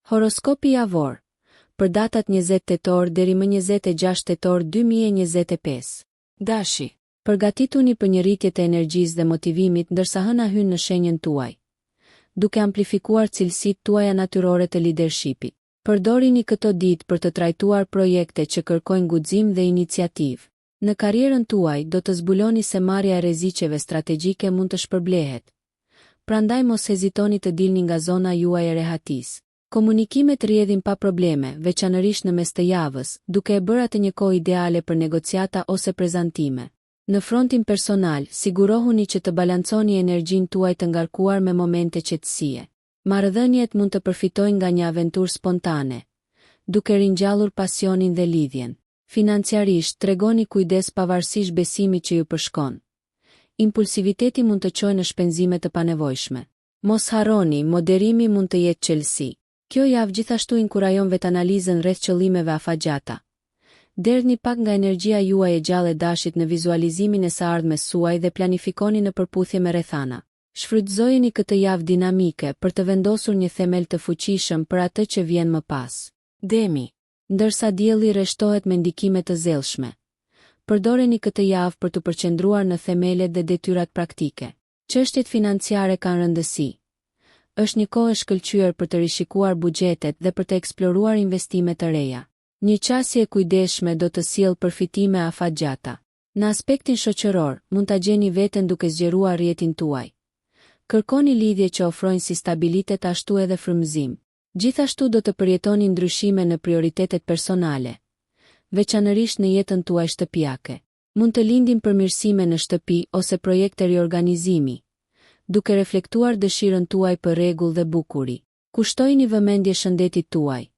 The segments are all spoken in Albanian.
Horoskopi javor, për datat 20 tetor deri më 26 tetor 2025. Dashi, përgatituni për një rritje të energjisë dhe motivimit ndërsa hëna hyn në shenjën tuaj, duke amplifikuar cilësitë tuaja natyrore të leadershipit. Përdorini këto ditë për të trajtuar projekte që kërkojnë guxim dhe iniciativë. Në karrierën tuaj do të zbuloni se marrja e rreziqeve strategjike mund të shpërblehet. Prandaj mos hezitoni të dilni nga zona juaj e rehatisë. Komunikimet rrjedhin pa probleme, veçanërisht në mes të javës, duke e bërë atë një kohë ideale për negociata ose prezantime. Në frontin personal, sigurohuni që të balanconi energjinë tuaj të ngarkuar me momente qetësie. Marrëdhëniet mund të përfitojnë nga një aventurë spontane, duke ringjallur pasionin dhe lidhjen. Financiarisht, tregoni kujdes pavarësisht besimit që ju përshkon. Impulsiviteti mund të çojë në shpenzime të panevojshme. Mos harroni, moderimi mund të jetë çelësi. Kjo javë gjithashtu inkurajon vetanalizën rreth qëllimeve afatgjata. Derdhni pak nga energjia juaj e gjallë e dashit në vizualizimin e së ardhmes suaj dhe planifikoni në përputhje me rrethana. Shfrytëzojeni këtë javë dinamike për të vendosur një themel të fuqishëm për atë që vjen më pas. Demi, ndërsa dielli rreshtohet me ndikime të zellshme. Përdoreni këtë javë për të përqendruar në themelet dhe detyrat praktike. Çështjet financiare kanë rëndësi. Është një kohë e shkëlqyer për të rishikuar buxhetet dhe për të eksploruar investime të reja. Një qasje e kujdesshme do të sjellë përfitime afatgjata. Në aspektin shoqëror, mund ta gjeni veten duke zgjeruar rrjetin tuaj. Kërkoni lidhje që ofrojnë si stabilitet ashtu edhe frymëzim. Gjithashtu do të përjetoni ndryshime në prioritetet personale, veçanërisht në jetën tuaj shtëpiake. Mund të lindin përmirësime në shtëpi ose projekte riorganizimi, duke reflektuar dëshirën tuaj për rregull dhe bukuri. Kushtojini vëmendje shëndetit tuaj.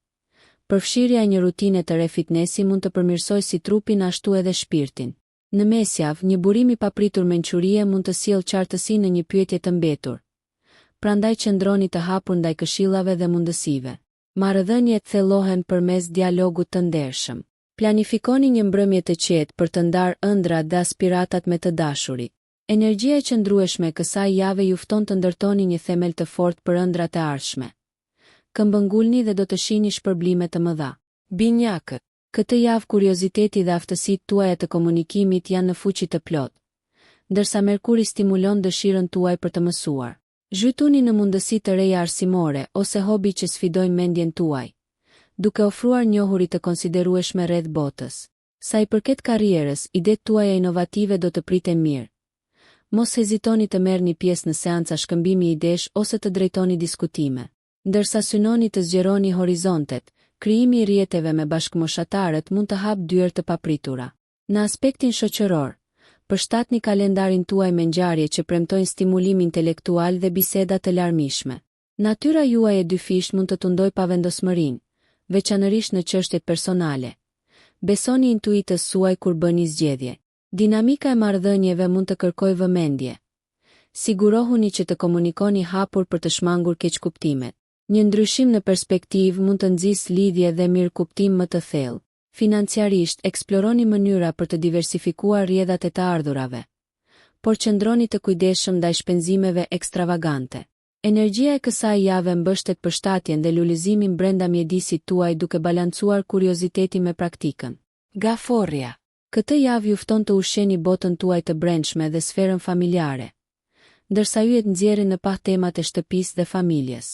Përfshirja e një rutine të re fitnesi mund të përmirësojë si trupin ashtu edhe shpirtin. Në mesjavë, një burim i papritur mençurie mund të sjellë qartësi në një pyetje të mbetur. Prandaj qëndroni të hapur ndaj këshillave dhe mundësive. Marrëdhëniet thellohen përmes dialogut të ndershëm. Planifikoni një mbrëmje të qetë për të ndarë ëndrat dhe aspiratat me të dashurit. Energjia e qëndrueshme kësaj jave ju fton të ndërtoni një themel të fortë për ëndrat e ardhshme. Këmbëngulni dhe do të shihni shpërblime të mëdha. Binjakët, këtë javë kurioziteti dhe aftësitë tuaja të komunikimit janë në fuqi të plotë, ndërsa Merkuri stimulon dëshirën tuaj për të mësuar. Zhytuni në mundësi të reja arsimore ose hobi që sfidojnë mendjen tuaj, duke ofruar njohuri të konsiderueshme rreth botës. Sa i përket karrierës, idetë tuaja inovative do të priten mirë. Mos hezitoni të merrni pjesë në seanca shkëmbimi idesh ose të drejtoni diskutime. Ndërsa synoni të zgjeroni horizontet, krijimi i rrjeteve me bashkëmoshatarët mund të hapë dyert të papritura. Në aspektin shoqëror, përshtatni kalendarin tuaj me ngjarje që premtojnë stimulim intelektual dhe biseda të larmishme. Natyra juaj e dyfisht mund të tundojë pavendosmërinë, veçanërisht në çështjet personale. Besoni intuitës suaj kur bëni zgjedhje. Dinamika e marrëdhënieve mund të kërkojë vëmendje. Sigurohuni që të komunikoni hapur për të shmangur keqkuptimet. Një ndryshim në perspektivë mund të nxjisë lidhje dhe mirëkuptim më të thellë. Financiarisht, eksploroni mënyra për të diversifikuar rrjedhat e të ardhurave, por qëndroni të kujdesshëm ndaj shpenzimeve ekstravagante. Energjia e kësaj jave mbështet përshtatjen dhe lulëzimin brenda mjedisit tuaj duke balancuar kuriozitetin me praktikën. Gaforria. Këtë javë ju fton të ushqeni botën tuaj të brendshme dhe sferën familjare, ndërsa ju jetë nxjerrë në pa temat e shtëpisë dhe familjes.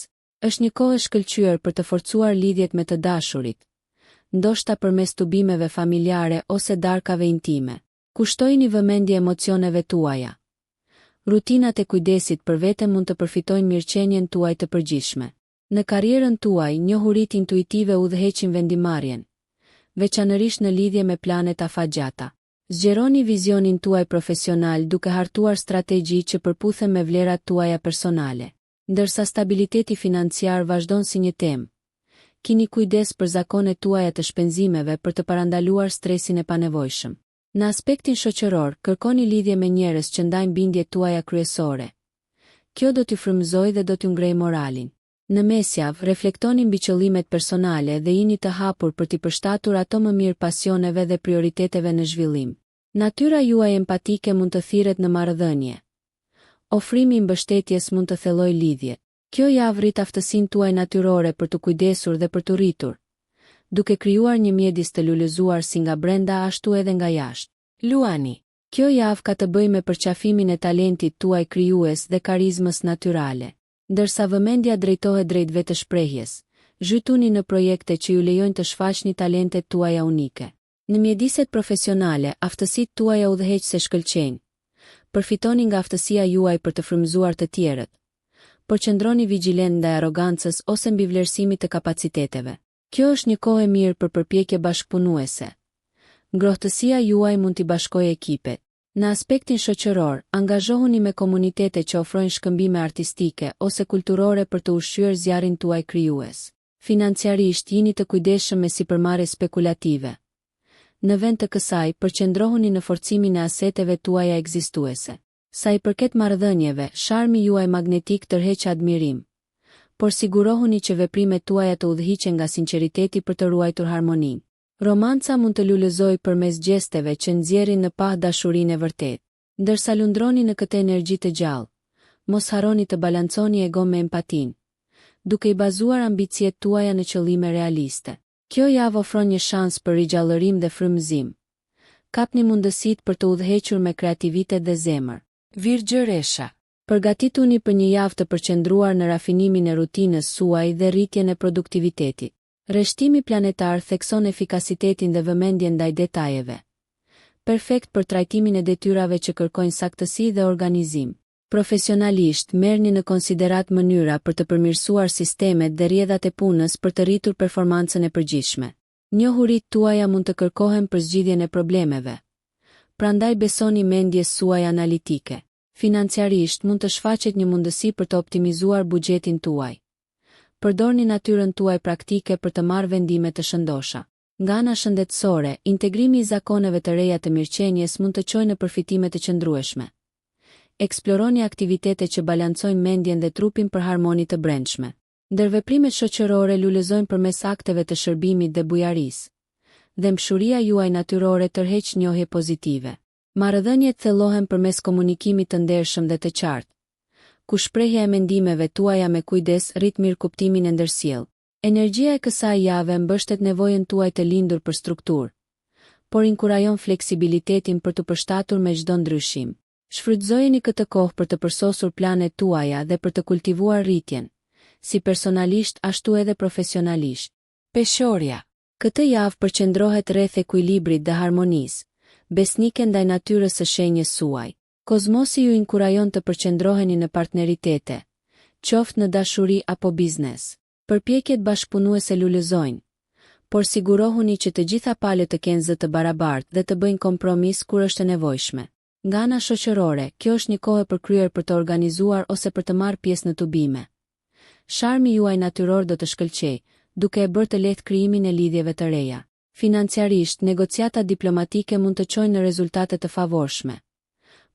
Është një kohë e shkëlqyer për të forcuar lidhjet me të dashurit, ndoshta përmes tubimeve familjare ose darkave intime. Kushtojini vëmendje emocioneve tuaja. Rutinat e kujdesit për veten mund të përfitojnë mirëqenien tuaj të përgjithshme. Në karrierën tuaj, njohuritë intuitive udhëheqin vendimarrjen, veçanërisht në lidhje me planet afatgjata. Zgjeroni vizionin tuaj profesional duke hartuar strategji që përputhen me vlerat tuaja personale. Ndërsa stabiliteti financiar vazhdon si një temë, kini kujdes për zakonet tuaja të shpenzimeve për të parandaluar stresin e panevojshëm. Në aspektin shoqëror, kërkoni lidhje me njerëz që ndajnë bindjet tuaja kryesore. Kjo do t'ju frymëzojë dhe do t'ju ngrejë moralin. Në mesjavë, reflektoni mbi qëllimet personale dhe jini të hapur për t'i përshtatur ato më mirë pasioneve dhe prioriteteve në zhvillim. Natyra juaj empatike mund të thirret në marrëdhënie. Ofrimi i mbështetjes mund të thellojë lidhjet. Kjo javë rrit aftësinë tuaj natyrore për të kujdesur dhe për të rritur, duke krijuar një mjedis të lulëzuar si nga brenda ashtu edhe nga jashtë. Luani. Kjo javë ka të bëjë me përqafimin e talentit tuaj krijues dhe karizmës natyrale. Ndërsa vëmendja drejtohet drejt vetëshprehjes, zhytuni në projekte që ju lejojnë të shfaqni talentet tuaja unike. Në mjediset profesionale, aftësitë tuaja udhëheqëse shkëlqejnë. Përfitoni nga aftësia juaj për të frymëzuar të tjerët. Përqendroni vigjilent ndaj arrogancës ose mbi vlerësimit të kapaciteteve. Kjo është një kohë e mirë për përpjekje bashkëpunuese. Ngrohtësia juaj mund t'i bashkojë ekipet. Në aspektin shoqëror, angazhohuni me komunitete që ofrojnë shkëmbime artistike ose kulturore për të ushqyer zjarrin tuaj krijues. Financiarisht jini të kujdesshëm me sipërmarrje spekulative. Në vend të kësaj, përqendrohuni në forcimin e aseteve tuaja ekzistuese. Sa i përket marrëdhënieve, sharmi juaj magnetik tërheq admirim. Por sigurohuni që veprimet tuaja të udhëhiqen nga sinqeriteti për të ruajtur harmoninë. Romanca mund të lulëzojë përmes gjesteve që nxjerrin në pah dashurinë e vërtetë. Ndërsa lundroni në këtë energji të gjallë, mos harroni të balanconi egon me empatinë, duke i bazuar ambiciet tuaja në qëllime realiste. Kjo javë ofron një shans për rigjallërim dhe frymëzim. Kapni mundësitë për të udhëhequr me kreativitet dhe zemër. Virgjëresha. Përgatituni për një javë të përqendruar në rafinimin e rutinës suaj dhe rritjen e produktivitetit. Rreshtimi planetar thekson efikasitetin dhe vëmendjen ndaj detajeve. Perfekt për trajtimin e detyrave që kërkojnë saktësi dhe organizim. Profesionalisht, merrni në konsiderat mënyra për të përmirësuar sistemet dhe rrjedhat e punës për të rritur performancën e përgjithshme. Njohuritë tuaja mund të kërkohen për zgjidhjen e problemeve. Prandaj besoni mendjes suaj analitike. Financiarisht mund të shfaqet një mundësi për të optimizuar buxhetin tuaj. Përdorni natyrën tuaj praktike për të marrë vendime të shëndosha. Nga ana shëndetësore, integrimi i zakoneve të reja të mirëqenies mund të çojë në përfitime të qëndrueshme. Eksploroni aktivitete që balancojnë mendjen dhe trupin për harmoni të brendshme. Ndërveprimet shoqërore lulëzojnë përmes akteve të shërbimit dhe bujarisë. Dhe mshuria juaj natyrore tërheq njohje pozitive. Marrëdhëniet thellohen përmes komunikimit të ndershëm dhe të qartë, ku shprehja e mendimeve tuaja me kujdes rrit mirëkuptimin e ndërsjellë. Energjia e kësaj jave mbështet nevojën tuaj të lindur për strukturë, por inkurajon fleksibilitetin për të përshtatur me çdo ndryshim. Shfrytëzojeni këtë kohë për të përsosur planet tuaja dhe për të kultivuar rritjen, si personalisht ashtu edhe profesionalisht. Peshorja. Këtë javë përqendrohet rreth ekuilibrit dhe harmonisë, besnike ndaj natyrës së shenjës suaj. Kozmosi ju inkurajon të përqendroheni në partneritete, qoftë në dashuri apo biznes. Përpjekjet bashkëpunuese lulëzojnë, por sigurohuni që të gjitha palët të kenë zë të barabartë dhe të bëjnë kompromis kur është e nevojshme. Nga ana shoqërore, kjo është një kohë për kryer për të organizuar ose për të marrë pjesë në tubime. Sharmi juaj natyror do të shkëlqejë, duke e bërë të lehtë krijimin e lidhjeve të reja. Financiarisht, negociata diplomatike mund të çojnë në rezultate të favorshme,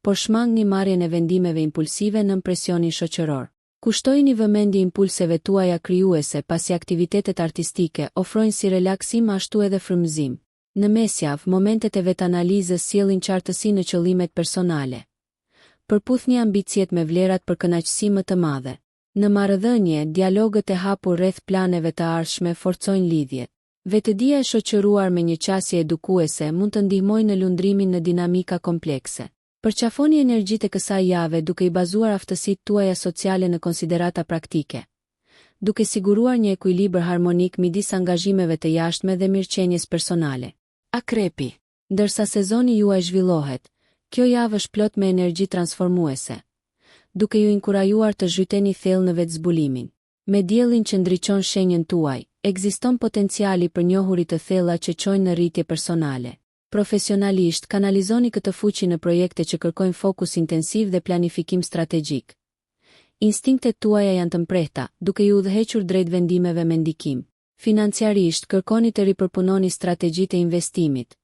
por shmangni marrjen e vendimeve impulsive nën presionin shoqëror. Kushtojini vëmendje impulseve tuaja krijuese pasi aktivitetet artistike ofrojnë si relaksim ashtu edhe frymëzim. Në mesjavë, momentet e vetanalizës sjellin qartësi në qëllimet personale. Përputhni ambicjet me vlerat për kënaqësi më të madhe. Në marrëdhënie, dialogët e hapur rreth planeve të ardhshme forcojnë lidhjet. Vetëdia e shoqëruar me një qasje edukuese mund të ndihmojë në lundrimin në dinamika komplekse. Përqafoni energjitë e kësaj jave duke i bazuar aftësitë tuaja sociale në konsiderata praktike, duke siguruar një ekuilibër harmonik midis angazhimeve të jashtme dhe mirëqenies personale. Akrepi. Ndërsa sezoni juaj zhvillohet, kjo javë është plot me energji transformuese, duke ju inkurajuar të zhyteni thellë në vetëzbulimin. Me diellin që ndriçon shenjën tuaj, ekziston potenciali për njohuri të thella që çojnë në rritje personale. Profesionalisht, kanalizoni këtë fuqi në projekte që kërkojnë fokus intensiv dhe planifikim strategjik. Instinktet tuaja janë të mprehta, duke ju udhëhequr drejt vendimeve me ndikim. Financiarisht, kërkoni të ripërpunoni strategjitë e investimit.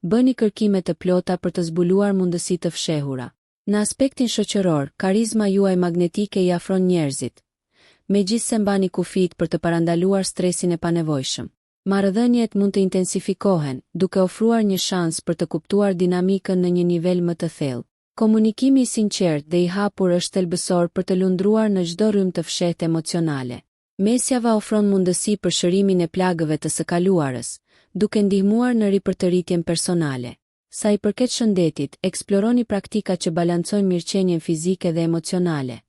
Bëni kërkime të plota për të zbuluar mundësi të fshehura. Në aspektin shoqëror, karizma juaj magnetike i afron njerëzit, megjithse mbani kufit për të parandaluar stresin e panevojshëm. Marrëdhëniet mund të intensifikohen, duke ofruar një shans për të kuptuar dinamikën në një nivel më të thellë. Komunikimi i sinqert dhe i hapur është thelbësor për të lundruar në çdo rrymë të fshehtë emocionale. Mesjava ofron mundësi për shërimin e plagëve të së kaluarës, duke ndihmuar në ripërtëritjen personale. Sa i përket shëndetit, eksploroni praktika që balancojnë mirëqenien fizike dhe emocionale,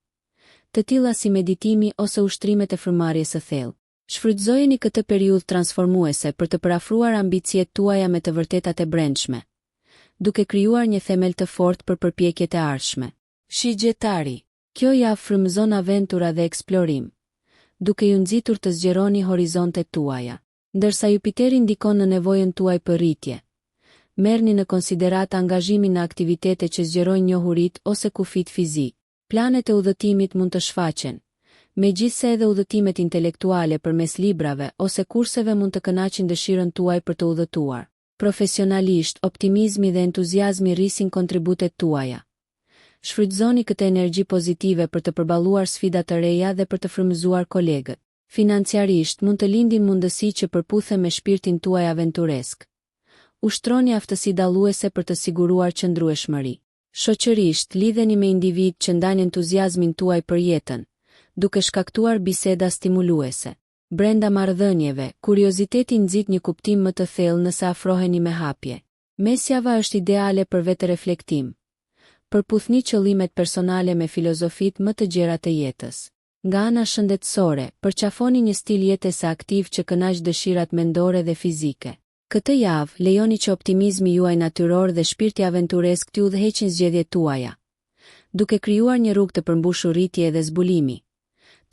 të tilla si meditimi ose ushtrimet e frymëmarrjes së thellë. Shfrytëzojeni këtë periudhë transformuese për të parafruar ambicjet tuaja me të vërtetat e brendshme, duke krijuar një themel të fortë për përpjekjet e ardhshme. Shigjetari. Kjo javë frymëzon aventura dhe eksplorim, duke ju nxitur të zgjeroni horizontet tuaja. Ndërsa Jupiteri ndikon në nevojën tuaj për rritje, merrni në konsiderat angazhimin në aktivitete që zgjerojnë njohuritë ose kufit fizik. Planet e udhëtimit mund të shfaqen, megjithse edhe udhëtimet intelektuale përmes librave ose kurseve mund të kënaqin dëshirën tuaj për të udhëtuar. Profesionalisht, optimizmi dhe entuziazmi rrisin kontributet tuaja. Shfrytëzoni këtë energji pozitive për të përballuar sfida të reja dhe për të frymëzuar kolegët. Financiarisht, mund të lindin mundësi që përputhen me shpirtin tuaj aventuresk. Ushtroni aftësi dalluese për të siguruar qëndrueshmëri. Shoqërisht, lidheni me individ që ndajnë entuziazmin tuaj për jetën, duke shkaktuar biseda stimuluese. Brenda marrëdhënieve, kurioziteti nxit një kuptim më të thellë nëse afroheni me hapje. Mesjava është ideale për vetë-reflektim. Përputhni qëllimet personale me filozofit më të gjera të jetës. Nga ana shëndetësore, përqafoni një stil jetese aktiv që kënaq dëshirat mendore dhe fizike. Këtë javë, lejoni që optimizmi juaj natyror dhe shpirti aventuresk t'ju udhëheqin zgjedhjet tuaja, duke krijuar një rrugë të përmbushur rritje dhe zbulimi,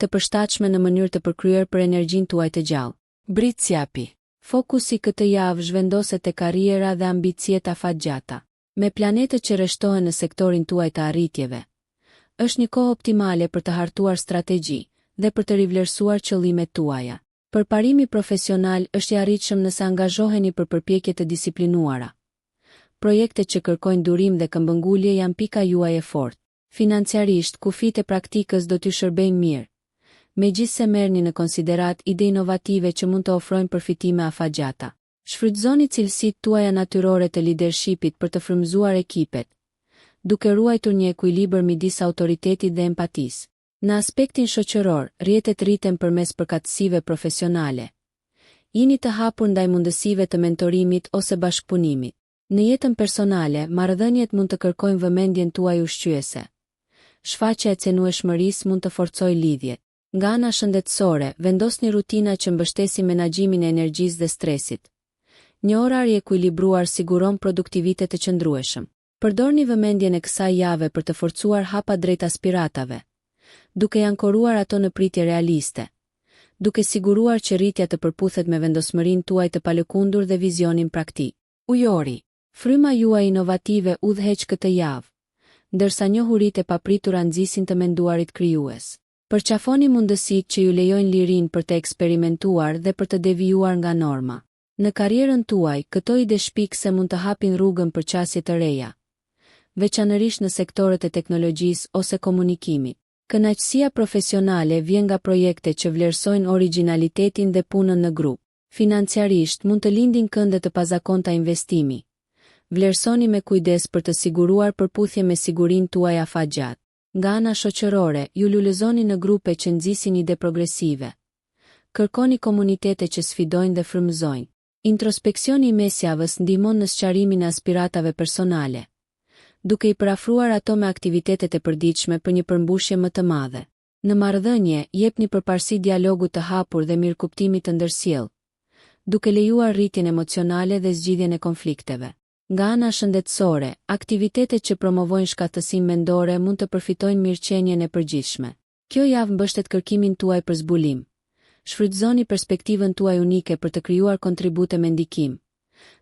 të përshtatshme në mënyrë të përkryer për energjinë tuaj të gjallë. Britsjapi. Fokusi këtë javë zhvendoset te karriera dhe ambicjet afatgjata. Me planetët që rreshtohen në sektorin tuaj të arritjeve, është një kohë optimale për të hartuar strategji dhe për të rivlerësuar qëllimet tuaja. Përparimi profesional është i arritshëm nëse angazhoheni për përpjekje të disiplinuara. Projektet që kërkojnë durim dhe këmbëngulje janë pika juaj e fortë. Financiarisht, kufit e praktikës do t'ju shërbejnë mirë, megjithse merrni në konsiderat ide inovative që mund të ofrojnë përfitime afatgjata. Shfrytëzoni cilësitë tuaja natyrore të leadershipit për të frymëzuar ekipet, duke ruajtur një ekuilibër midis autoritetit dhe empatisë. Në aspektin shoqëror, rrjetet rriten përmes përkatësive profesionale. Jini të hapur ndaj mundësive të mentorimit ose bashkëpunimit. Në jetën personale, marrëdhëniet mund të kërkojnë vëmendjen tuaj ushqyese. Shfaqja e cenueshmërisë mund të forcojë lidhjet. Nga ana shëndetësore, vendosni rutina që mbështesin menaxhimin e energjisë dhe stresit. Një orar i ekuilibruar siguron produktivitet të qëndrueshëm. Përdorni vëmendjen e kësaj jave për të forcuar hapa drejt aspiratave, duke ankoruar ato në pritje realiste, duke siguruar që rritja të përputhet me vendosmërinë tuaj të palëkundur dhe vizionin praktik. Ujori. Fryma juaj inovative udhëheq këtë javë, ndërsa njohuritë e papritura nxisin të menduarit krijues. Përqafoni mundësitë që ju lejojnë lirinë për të eksperimentuar dhe për të devijuar nga norma. Në karrierën tuaj, këto ide shpikse mund të hapin rrugën për qasje të reja, veçanërisht në sektorët e teknologjisë ose komunikimit. Kënaqësia profesionale vjen nga projekte që vlerësojnë origjinalitetin dhe punën në grup. Financiarisht mund të lindin kënde të pazakonta investimi. Vlerësoni me kujdes për të siguruar përputhje me sigurinë tuaj afatgjatë. Nga ana shoqërore, ju lulëzoni në grupe që nxisin ide progresive. Kërkoni komunitete që sfidojnë dhe frymëzojnë. Introspeksioni i mesjavës ndihmon në sqarimin e aspiratave personale, duke i parafruar ato me aktivitetet e përditshme për një përmbushje më të madhe. Në marrëdhënie, jepni përparësi dialogut të hapur dhe mirëkuptimit të ndërsjellë, duke lejuar rritjen emocionale dhe zgjidhjen e konflikteve. Nga ana shëndetësore, aktivitetet që promovojnë shkatësinë mendore mund të përfitojnë mirëqenien e përgjithshme. Kjo javë mbështet kërkimin tuaj për zbulim. Shfrytëzoni perspektivën tuaj unike për të krijuar kontribute me ndikim,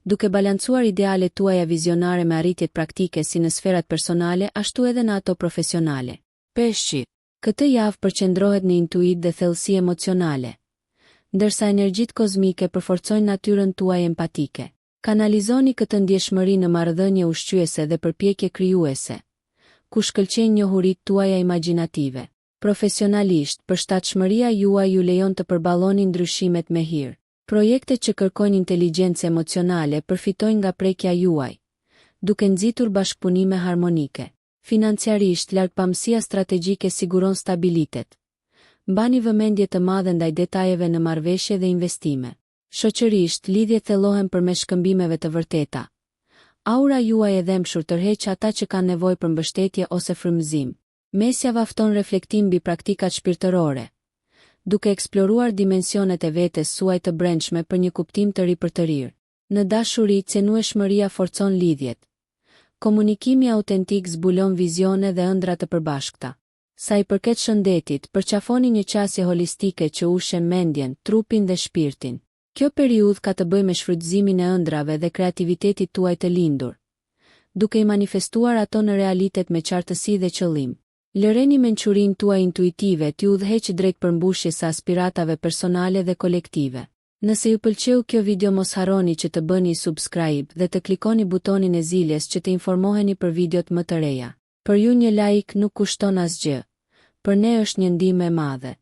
duke balancuar idealet tuaja vizionare me arritjet praktike si në sferat personale ashtu edhe në ato profesionale. Peshqit. Këtë javë përqendrohet në intuit dhe thellësi emocionale, ndërsa energjitë kozmike përforcojnë natyrën tuaj empatike. Kanalizoni këtë ndjeshmëri në marrëdhënie ushqyese dhe përpjekje krijuese, ku shkëlqejnë njohuritë tuaja imagjinative. Profesionalisht, përshtatshmëria juaj ju lejon të përballoni ndryshimet me hir. Projektet që kërkojnë inteligjencë emocionale përfitojnë nga prekja juaj, duke nxitur bashkëpunime harmonike. Financiarisht, largpamësia strategjike siguron stabilitet. Mbani vëmendje të madhe ndaj detajeve në marrëveshje dhe investime. Shoqërisht, lidhjet thellohen përmes shkëmbimeve të vërteta. Aura juaj e dhëmshur tërheq ata që kanë nevojë për mbështetje ose frymëzim. Mesja vafton reflektim mbi praktikat shpirtërore, duke eksploruar dimensionet e vetes suaj të brendshme për një kuptim të ri për të rirë. Në dashuri, cenueshmëria forcon lidhjet. Komunikimi autentik zbulon vizione dhe ëndra të përbashkëta. Sa i përket shëndetit, përqafoni një qasje holistike që ushen mendjen, trupin dhe shpirtin. Kjo periudhë ka të bëjë me shfrytëzimin e ëndrave dhe kreativitetit tuaj të lindur, duke i manifestuar ato në realitet me qartësi dhe qëllim. Lëreni mençurinë tuaj intuitive t'ju udhëheq drejt përmbushjes së aspiratave personale dhe kolektive. Nëse ju pëlqeu kjo video, mos harroni që të bëni subscribe dhe të klikoni butonin e ziljes që të informoheni për videot më të reja. Për ju një like nuk kushton asgjë, për ne është një ndihmë e madhe.